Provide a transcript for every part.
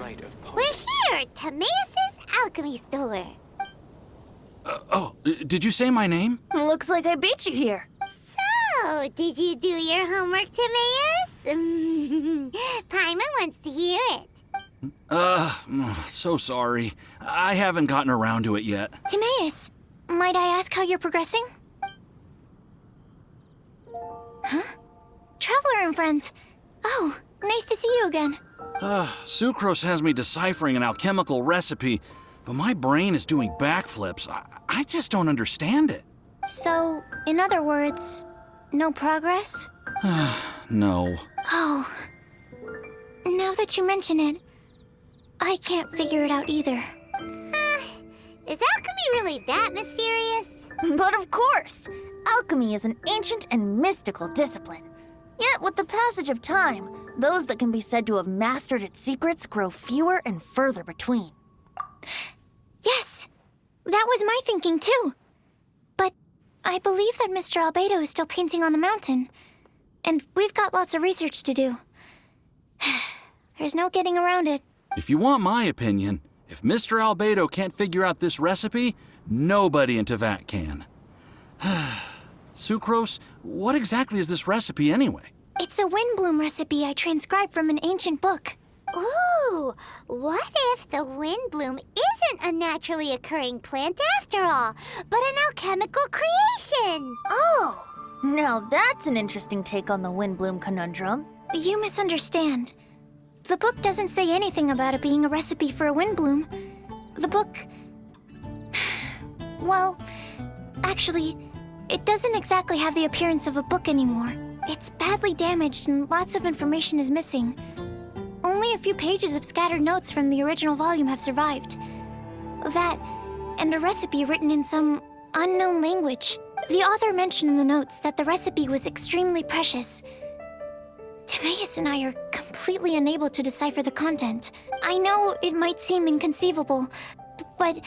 We're here, Timaeus' alchemy store. Did you say my name? Looks like I beat you here. So, did you do your homework, Timaeus? Paimon wants to hear it. So sorry. I haven't gotten around to it yet. Timaeus, might I ask how you're progressing? Huh? Traveler and friends. Oh, nice to see you again. Sucrose has me deciphering an alchemical recipe, but my brain is doing backflips. I just don't understand it. So, in other words, no progress? No. Oh. Now that you mention it, I can't figure it out either. Is alchemy really that mysterious? But of course! Alchemy is an ancient and mystical discipline. Yet, with the passage of time, those that can be said to have mastered its secrets grow fewer and further between. Yes! That was my thinking, too. But I believe that Mr. Albedo is still painting on the mountain. And we've got lots of research to do. There's no getting around it. If you want my opinion, if Mr. Albedo can't figure out this recipe, nobody in Teyvat can. Sucrose, what exactly is this recipe anyway? It's a Windblume recipe I transcribed from an ancient book. Ooh, what if the Windblume isn't a naturally occurring plant after all, but an alchemical creation? Oh, now that's an interesting take on the Windblume conundrum. You misunderstand. The book doesn't say anything about it being a recipe for a Windblume. The book... Well, actually, it doesn't exactly have the appearance of a book anymore. It's badly damaged and lots of information is missing. Only a few pages of scattered notes from the original volume have survived. That, and a recipe written in some unknown language. The author mentioned in the notes that the recipe was extremely precious. Timaeus and I are completely unable to decipher the content. I know it might seem inconceivable, but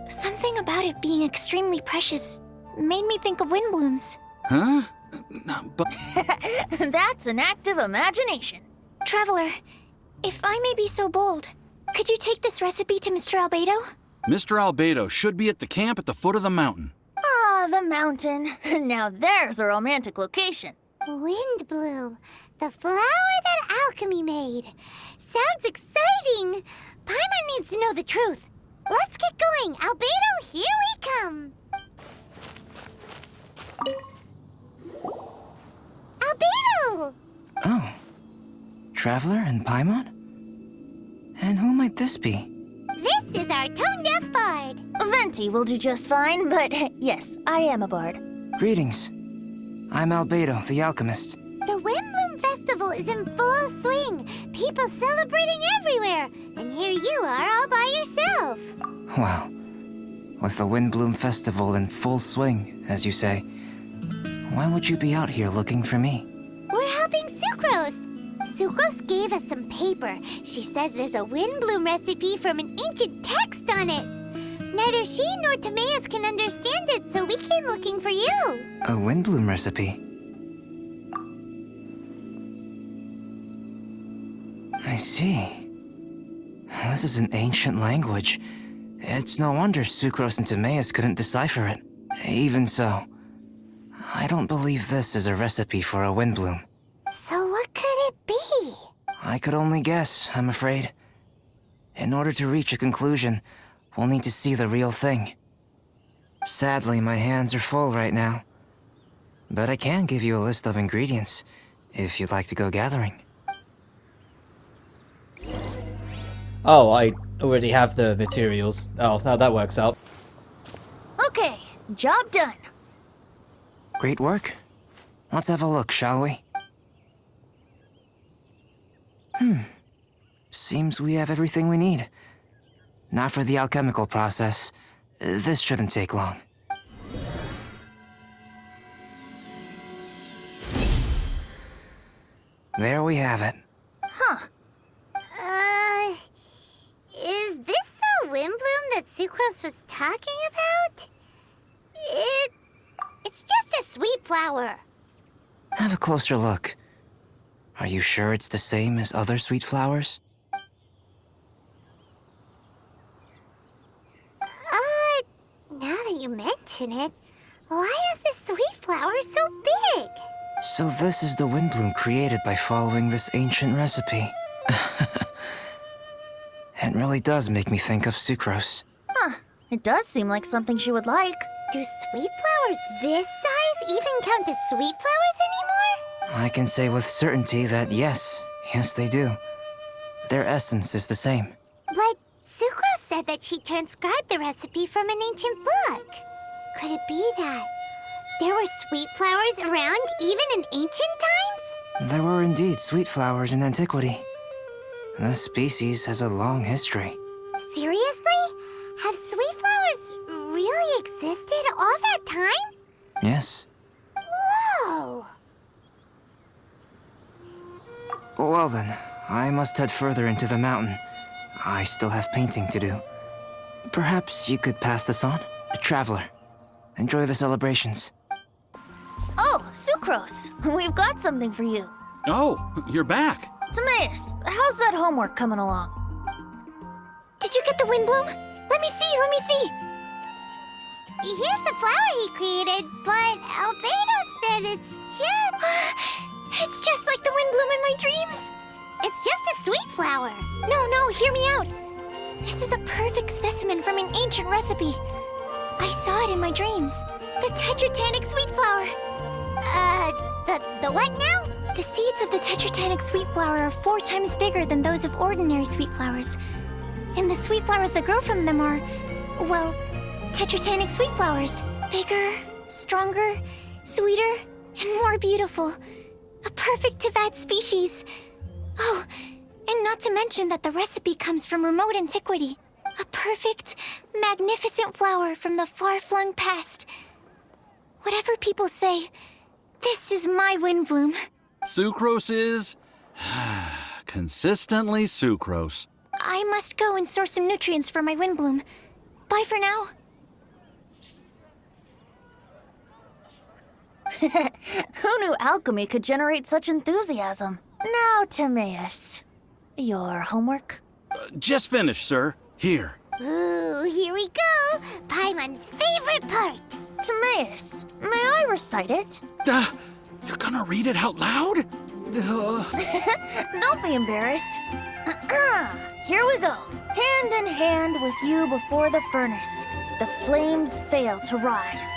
something about it being extremely precious made me think of Windblooms. Huh? But... That's an act of imagination. Traveler, if I may be so bold, could you take this recipe to Mr. Albedo? Mr. Albedo should be at the camp at the foot of the mountain. Ah, the mountain. Now there's a romantic location. Windblume, the flower that alchemy made. Sounds exciting. Paimon needs to know the truth. Let's get going. Albedo, here we come. Albedo! Oh. Traveler and Paimon? And who might this be? This is our tone-deaf bard. Venti will do just fine, but yes, I am a bard. Greetings. I'm Albedo, the alchemist. The Windblume Festival is in full swing. People celebrating everywhere. And here you are all by yourself. Well, with the Windblume Festival in full swing, as you say, why would you be out here looking for me? We're helping Sucrose. Sucrose gave us some paper. She says there's a Windblume recipe from an ancient text on it. Neither she nor Timaeus can understand it, so we came looking for you. A Windblume recipe? I see. This is an ancient language. It's no wonder Sucrose and Timaeus couldn't decipher it. Even so, I don't believe this is a recipe for a Windblume. So what could it be? I could only guess, I'm afraid. In order to reach a conclusion, we'll need to see the real thing. Sadly, my hands are full right now. But I can give you a list of ingredients, if you'd like to go gathering. Oh, I already have the materials. Oh, how that works out. Okay, job done. Great work. Let's have a look, shall we? Seems we have everything we need. Not for the alchemical process. This shouldn't take long. There we have it. Huh. Is this the Windblume that Sucrose was talking about? It's just a sweet flower. Have a closer look. Are you sure it's the same as other sweet flowers? you mention it, why is this sweet flower so big? So this is the Windblume created by following this ancient recipe. It really does make me think of sucrose. Huh. It does seem like something she would like. Do sweet flowers this size even count as sweet flowers anymore? I can say with certainty that yes, they do. Their essence is the same. But Sucrose said that she transcribed the recipe from an ancient book. Could it be that there were sweet flowers around even in ancient times? There were indeed sweet flowers in antiquity. The species has a long history. Seriously? Have sweet flowers really existed all that time? Yes. Whoa! Well then, I must head further into the mountain. I still have painting to do. Perhaps you could pass this on? Traveler, enjoy the celebrations. Oh, Sucrose! We've got something for you. Oh, you're back. Timaeus, how's that homework coming along? Did you get the Windblume? Let me see. Here's the flower he created, but Albedo said it's just... It's just like the Windblume in my dreams. It's just a sweet flower. No, hear me out. This is a perfect specimen from an ancient recipe. I saw it in my dreams. The Tetratanic sweet flower. The what now? The seeds of the Tetratanic sweet flower are 4 times bigger than those of ordinary sweet flowers. And the sweet flowers that grow from them are, well, Tetratanic sweet flowers. Bigger, stronger, sweeter, and more beautiful. A perfect Teyvat species. Oh, and not to mention that the recipe comes from remote antiquity. A perfect, magnificent flower from the far-flung past. Whatever people say, this is my Windblume. Sucrose is... consistently sucrose. I must go and source some nutrients for my Windblume. Bye for now. Who knew alchemy could generate such enthusiasm? Now, Timaeus, your homework? Just finished, sir. Here. Ooh, here we go. Paimon's favorite part. Timaeus, may I recite it? You're gonna read it out loud? Don't be embarrassed. Here we go. Hand in hand with you before the furnace, the flames fail to rise,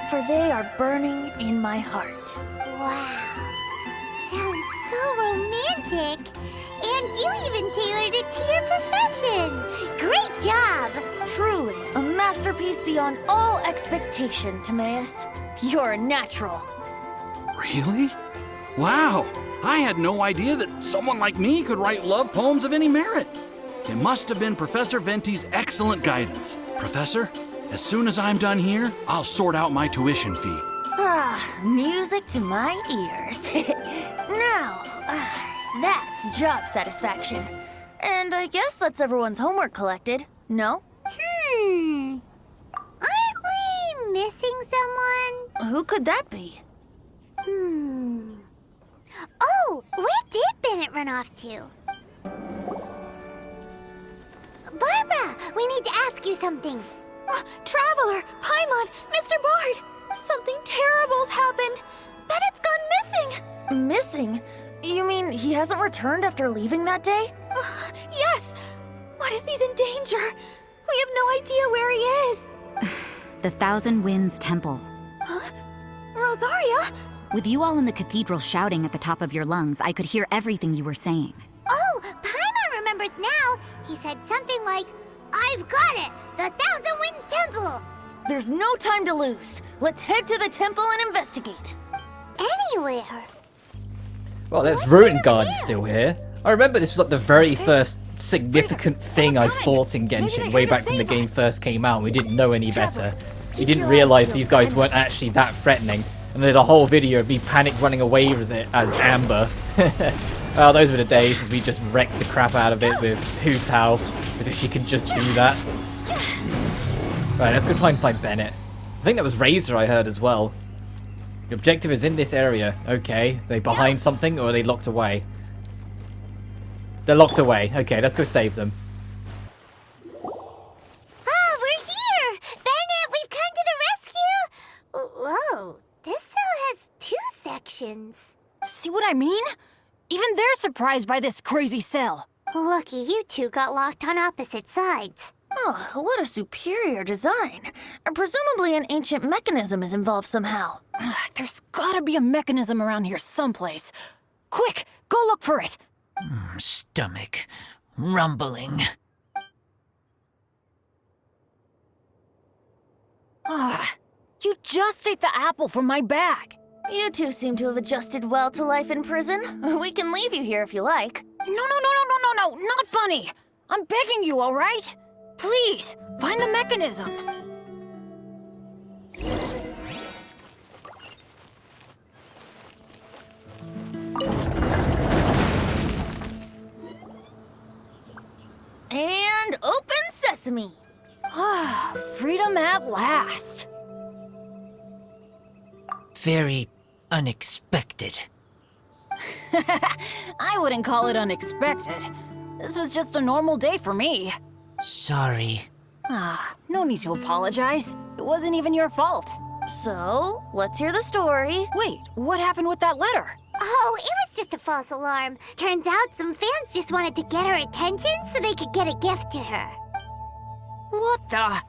for they are burning in my heart. Wow. Sounds so romantic. And you even tailored it to your profession. Great job. Truly, a masterpiece beyond all expectation, Timaeus. You're a natural. Really? Wow! I had no idea that someone like me could write love poems of any merit. It must have been Professor Venti's excellent guidance. Professor, as soon as I'm done here, I'll sort out my tuition fee. Music to my ears. Now, that's job satisfaction. And I guess that's everyone's homework collected, no? Aren't we missing someone? Who could that be? Oh, where did Bennett run off to? Barbara, we need to ask you something. Traveler, Paimon, Mr. Bard! Something terrible's happened! Bennett's gone missing! Missing? You mean he hasn't returned after leaving that day? Yes! What if he's in danger? We have no idea where he is! The Thousand Winds Temple. Huh? Rosaria? With you all in the cathedral shouting at the top of your lungs, I could hear everything you were saying. Oh, Paimon remembers now. He said something like, I've got it! The Thousand Winds Temple! There's no time to lose. Let's head to the temple and investigate. Anywhere. Well, there's Rutengard still here. I remember this was like the very first significant thing I fought in Genshin way back when the game first came out and we didn't know any better. We didn't realize these guys weren't actually that threatening. And there's a whole video of me panic running away with it as Amber. Well, those were the days as we just wrecked the crap out of it with Hu Tao because she could just do that. Right, let's go try and find Bennett. I think that was Razor I heard as well. The objective is in this area. Okay, are they behind something or are they locked away? They're locked away. Okay, let's go save them. Ah, we're here! Bennett, we've come to the I mean? Even they're surprised by this crazy cell. Lucky you two got locked on opposite sides. Oh, what a superior design. Presumably an ancient mechanism is involved somehow. There's gotta be a mechanism around here someplace. Quick, go look for it. Stomach rumbling. You just ate the apple from my bag. You two seem to have adjusted well to life in prison. We can leave you here if you like. No, not funny. I'm begging you, all right? Please, find the mechanism. And open sesame. Freedom at last. Very unexpected. I wouldn't call it unexpected. This was just a normal day for me. Sorry. No need to apologize. It wasn't even your fault. So, let's hear the story. Wait, what happened with that letter? Oh, it was just a false alarm. Turns out some fans just wanted to get her attention so they could get a gift to her. What the?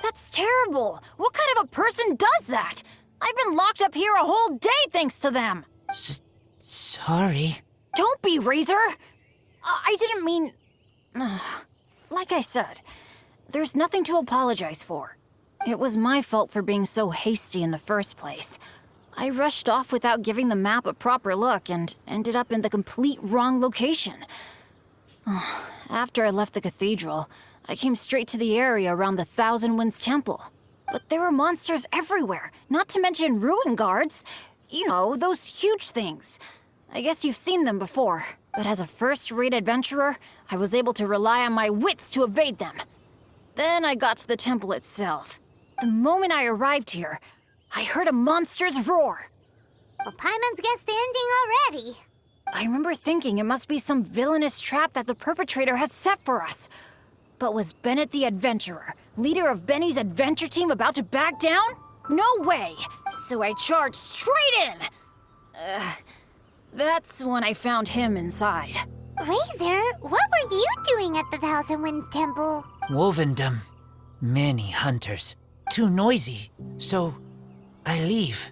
That's terrible. What kind of a person does that? I've been locked up here a whole day thanks to them. Sorry. Don't be, Razor. I didn't mean... Like I said, there's nothing to apologize for. It was my fault for being so hasty in the first place. I rushed off without giving the map a proper look and ended up in the complete wrong location. After I left the cathedral, I came straight to the area around the Thousand Winds Temple. But there were monsters everywhere, not to mention ruin guards. You know, those huge things. I guess you've seen them before, but as a first-rate adventurer, I was able to rely on my wits to evade them. Then I got to the temple itself. The moment I arrived here, I heard a monster's roar. Well, Paimon's guessed the ending already. I remember thinking it must be some villainous trap that the perpetrator had set for us. But was Bennett the adventurer, leader of Benny's adventure team, about to back down? No way! So I charged straight in! That's when I found him inside. Razor, what were you doing at the Thousand Winds Temple? Wovendom. Many hunters. Too noisy. So, I leave.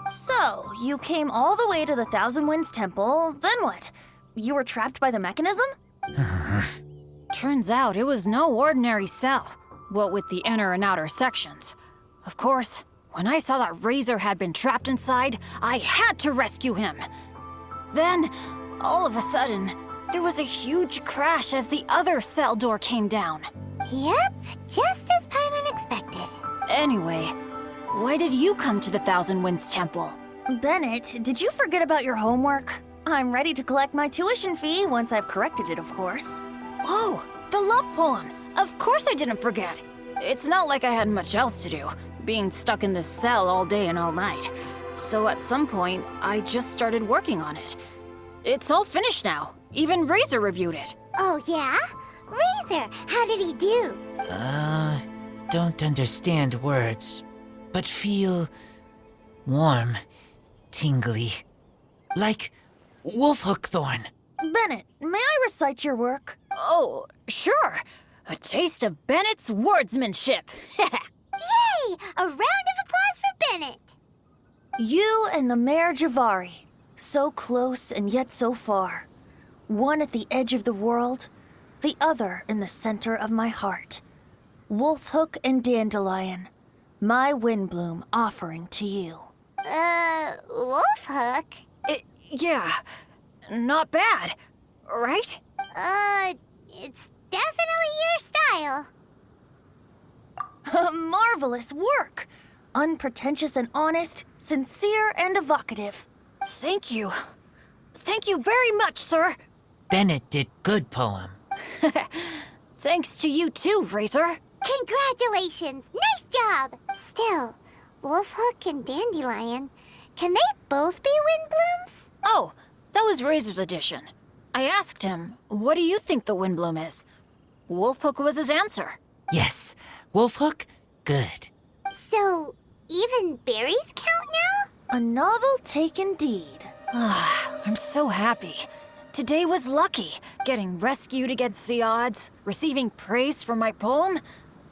So, you came all the way to the Thousand Winds Temple, then what? You were trapped by the mechanism? Turns out it was no ordinary cell, what with the inner and outer sections. Of course, when I saw that Razor had been trapped inside, I had to rescue him. Then, all of a sudden, there was a huge crash as the other cell door came down. Yep, just as Paimon expected. Anyway, why did you come to the Thousand Winds Temple? Bennett, did you forget about your homework? I'm ready to collect my tuition fee once I've corrected it, of course. Oh, the love poem. Of course I didn't forget. It's not like I had much else to do, being stuck in this cell all day and all night. So at some point, I just started working on it. It's all finished now. Even Razor reviewed it. Oh, yeah? Razor, how did he do? Don't understand words, but feel warm, tingly, like wolfhook thorn. Bennett, may I recite your work? Oh, sure. A taste of Bennett's wordsmanship. Yay! A round of applause for Bennett. You and the Mare Javari, so close and yet so far. One at the edge of the world, the other in the center of my heart. Wolfhook and Dandelion, my Windblume offering to you. Wolfhook? Yeah, not bad, right? It's definitely your style. Marvelous work! Unpretentious and honest, sincere and evocative. Thank you. Thank you very much, sir. Bennett did good poem. Thanks to you too, Razor. Congratulations! Nice job! Still, Wolfhook and Dandelion, can they both be Windblooms? Oh, that was Razor's addition. I asked him, what do you think the Windblume is? Wolfhook was his answer. Yes, wolfhook, good. So, even berries count now? A novel take indeed. I'm so happy. Today was lucky. Getting rescued against the odds, receiving praise for my poem.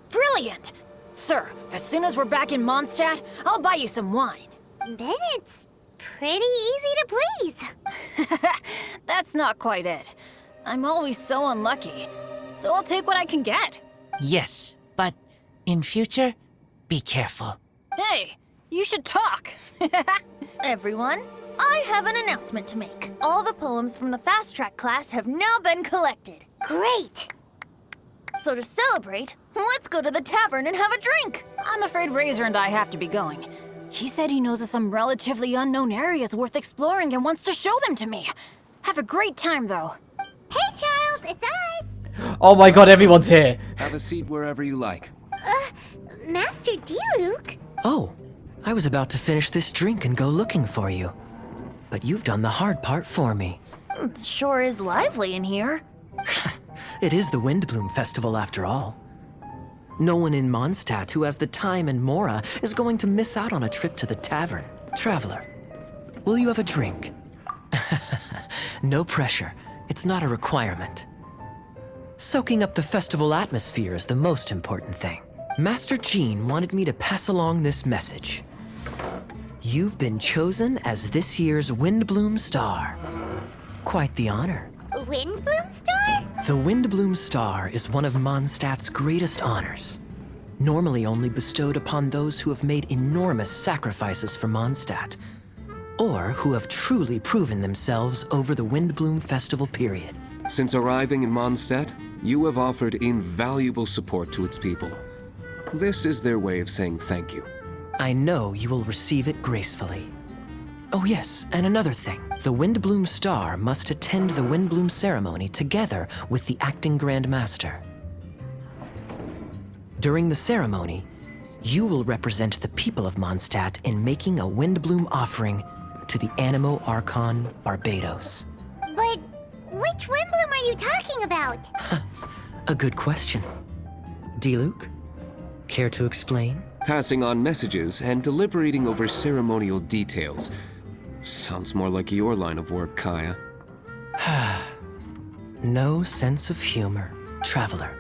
Brilliant! Sir, as soon as we're back in Mondstadt, I'll buy you some wine. Bennett's pretty easy to please. That's not quite it. I'm always so unlucky, so I'll take what I can get. Yes, but in future, be careful. Hey, you should talk. Everyone, I have an announcement to make. All the poems from the Fast Track class have now been collected. Great. So to celebrate, let's go to the tavern and have a drink. I'm afraid Razor and I have to be going. He said he knows of some relatively unknown areas worth exploring and wants to show them to me. Have a great time, though. Hey, Charles, it's us. Oh my god, everyone's here. Have a seat wherever you like. Master D-Luke? Oh, I was about to finish this drink and go looking for you. But you've done the hard part for me. It sure is lively in here. It is the Windblume Festival after all. No one in Mondstadt who has the time and mora is going to miss out on a trip to the tavern. Traveler, will you have a drink? No pressure. It's not a requirement. Soaking up the festival atmosphere is the most important thing. Master Jean wanted me to pass along this message. You've been chosen as this year's Windblume Star. Quite the honor. Windblume Star? The Windblume Star is one of Mondstadt's greatest honors. Normally only bestowed upon those who have made enormous sacrifices for Mondstadt, or who have truly proven themselves over the Windblume Festival period. Since arriving in Mondstadt, you have offered invaluable support to its people. This is their way of saying thank you. I know you will receive it gracefully. Oh yes, and another thing. The Windblume Star must attend the Windblume ceremony together with the acting Grand Master. During the ceremony, you will represent the people of Mondstadt in making a Windblume offering to the Animo Archon Barbados. But which Windblume are you talking about? A good question. D-Luke, care to explain? Passing on messages and deliberating over ceremonial details. Sounds more like your line of work, Kaya. No sense of humor, traveler.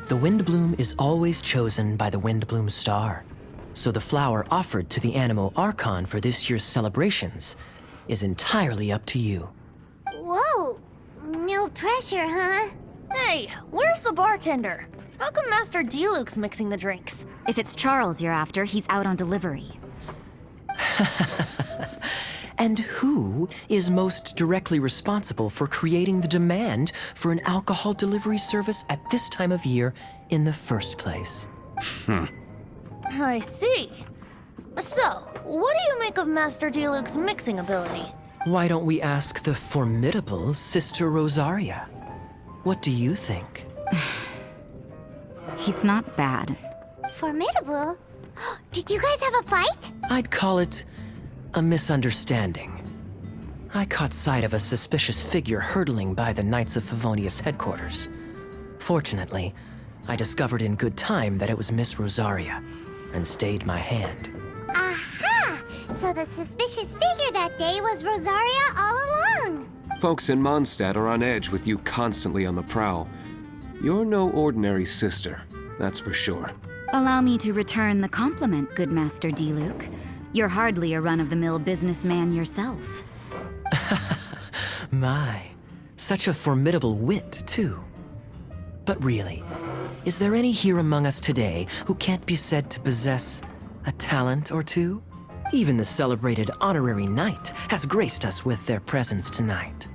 The Windblume is always chosen by the Windblume Star, so the flower offered to the Animo Archon for this year's celebrations is entirely up to you. Whoa, no pressure, huh? Hey, where's the bartender? How come Master D-Luke's mixing the drinks? If it's Charles you're after, he's out on delivery. And who is most directly responsible for creating the demand for an alcohol delivery service at this time of year in the first place? I see. So, what do you make of Master D-Luke's mixing ability? Why don't we ask the formidable Sister Rosaria? What do you think? He's not bad. Formidable? Did you guys have a fight? I'd call it a misunderstanding. I caught sight of a suspicious figure hurtling by the Knights of Favonius headquarters. Fortunately, I discovered in good time that it was Miss Rosaria, and stayed my hand. Aha! So the suspicious figure that day was Rosaria all along. Folks in Mondstadt are on edge with you constantly on the prowl. You're no ordinary sister, that's for sure. Allow me to return the compliment, good Master D-Luke. You're hardly a run-of-the-mill businessman yourself. My, such a formidable wit, too. But really, is there any here among us today who can't be said to possess a talent or two? Even the celebrated honorary knight has graced us with their presence tonight.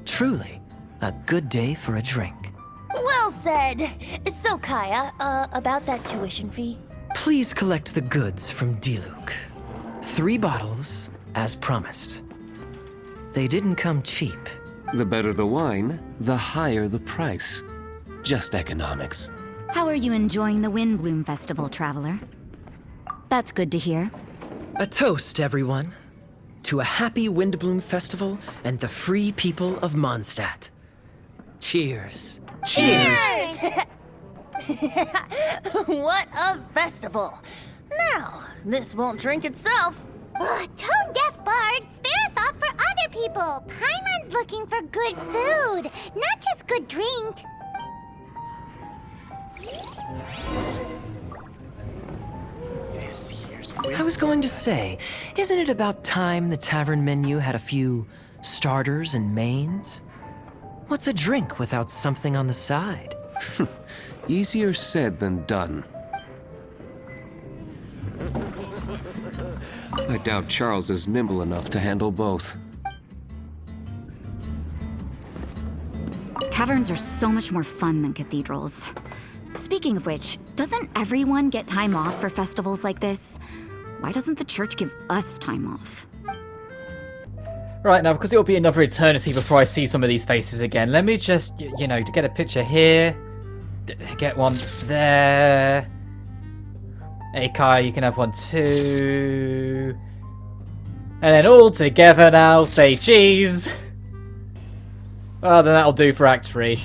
Truly, a good day for a drink. Well said. So, Kaya, about that tuition fee? Please collect the goods from D-Luke. 3 bottles, as promised. They didn't come cheap. The better the wine, the higher the price. Just economics. How are you enjoying the Windblume Festival, traveler? That's good to hear. A toast, everyone, to a happy Windblume Festival and the free people of Mondstadt. Cheers. Cheers! What a festival! Now, this won't drink itself. Tone-deaf bard, spare a thought people. Paimon's looking for good food, not just good drink. I was going to say, isn't it about time the tavern menu had a few starters and mains? What's a drink without something on the side? Easier said than done. I doubt Charles is nimble enough to handle both. Taverns are so much more fun than cathedrals. Speaking of which, doesn't everyone get time off for festivals like this? Why doesn't the church give us time off? Right, now, because it will be another eternity before I see some of these faces again, let me just, you know, get a picture here. Get one there. Hey, Kai, you can have one too. And then all together now, say cheese. Well, then that'll do for Act 3.